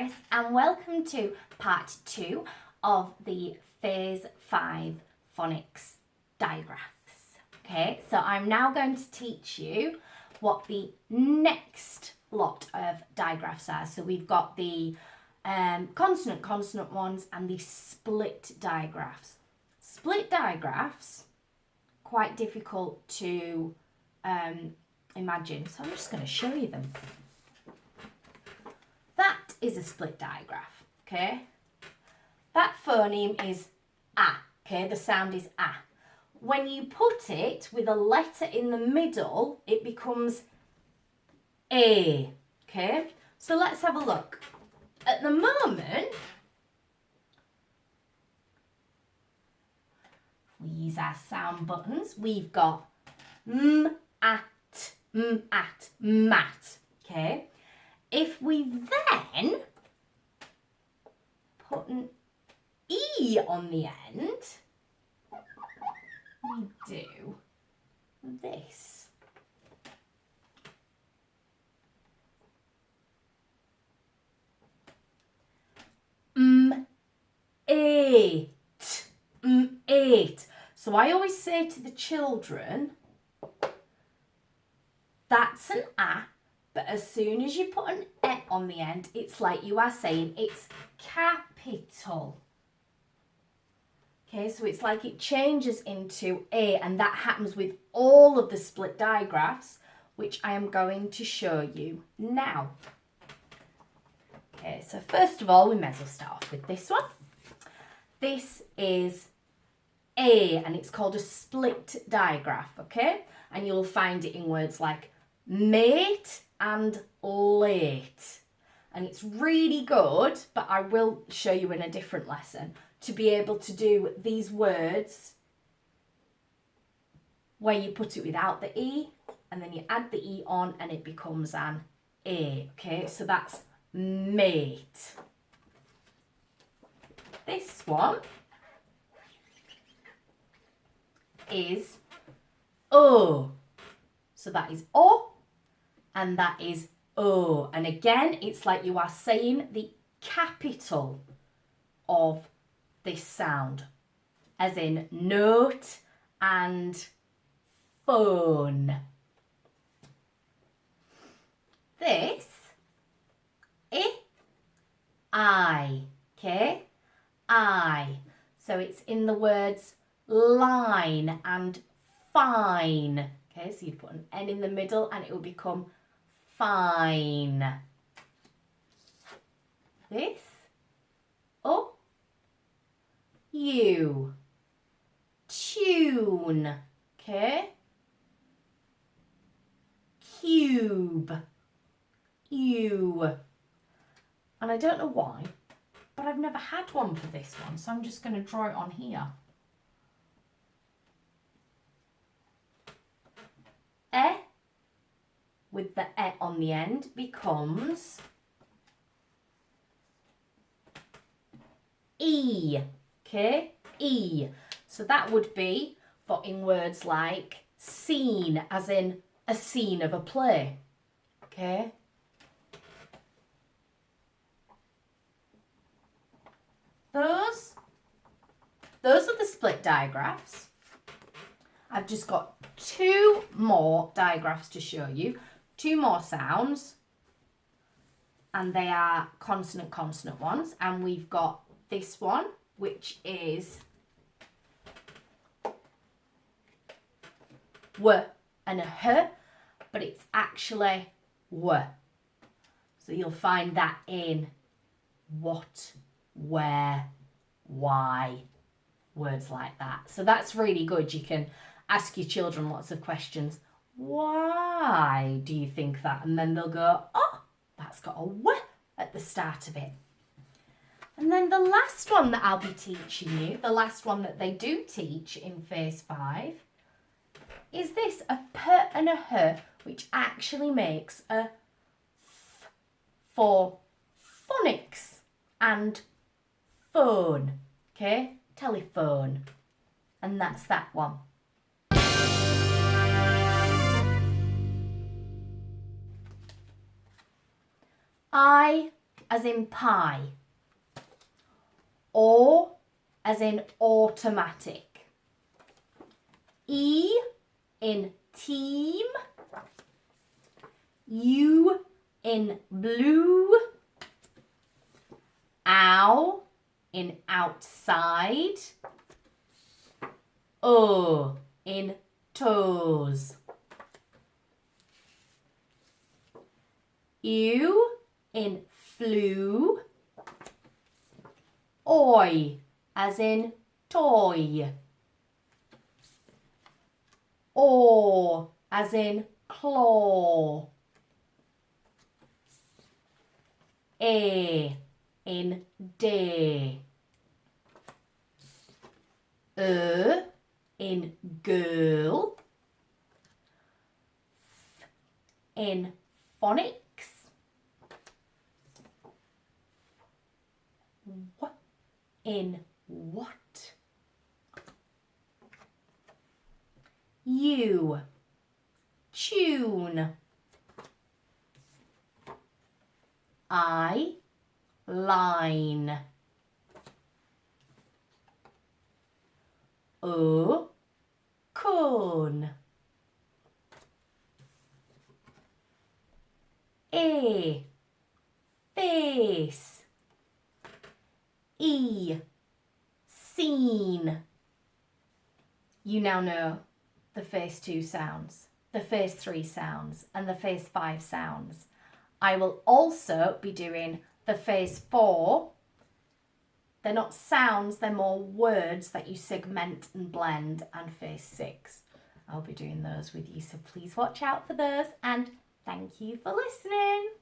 Paris and welcome to part 2 of the Phase 5 phonics digraphs. Okay, so I'm now going to teach you what the next lot of digraphs are. So we've got the consonant ones and the split digraphs. Split digraphs, quite difficult to imagine, so I'm just going to show you them. That is a split digraph, okay? That phoneme is A, okay? The sound is A. When you put it with a letter in the middle, it becomes A, okay? So let's have a look. At the moment, we use our sound buttons. We've got at, mat, okay? If we then put an E on the end, we do this. Eight. So I always say to the children, that's an A. But as soon as you put an E on the end, it's like you are saying it's capital. Okay, so it's like it changes into A, and that happens with all of the split digraphs, which I am going to show you now. Okay, so first of all, we may as well start off with this one. This is A, and it's called a split digraph, okay? And you'll find it in words like mate and late. And it's really good, but I will show you in a different lesson, to be able to do these words where you put it without the E and then you add the E on and it becomes an A, okay? So that's mate. This one is O. So that is O and that is O. And again, it's like you are saying the capital of this sound, as in note and phone. This I, okay? I. So it's in the words line and fine. Okay, so you put an N in the middle and it will become fine. This, oh, you, tune, okay? Cube, you. And I don't know why, but I've never had one for this one, so I'm just going to draw it on here. E with the E on the end becomes E, okay? E. So that would be for in words like scene, as in a scene of a play, okay? Those are the split digraphs. I've just got 2 more digraphs to show you, 2 more sounds, and they are consonant ones. And we've got this one, which is W and a H, but it's actually W. So you'll find that in what, where, why, words like that. So that's really good. You can ask your children lots of questions. Why do you think that? And then they'll go, oh, that's got a W at the start of it. And then the last one that I'll be teaching you, the last one that they do teach in Phase 5, is this, a P and a H, which actually makes a F for phonics and phone, okay? Telephone. And that's that one. I as in pie. O as in automatic. E in team. U in blue. Ow in outside. O in toes. U in flew. Oi as in toy. Or as in claw. A in day. In girl. In phonics. W in what? U, tune. I, line. O, cone. A, face. E, scene. You now know the phase 2 sounds, the phase 3 sounds, and the phase 5 sounds. I will also be doing the phase 4. They're not sounds, they're more words that you segment and blend, and phase 6. I'll be doing those with you, so please watch out for those, and thank you for listening.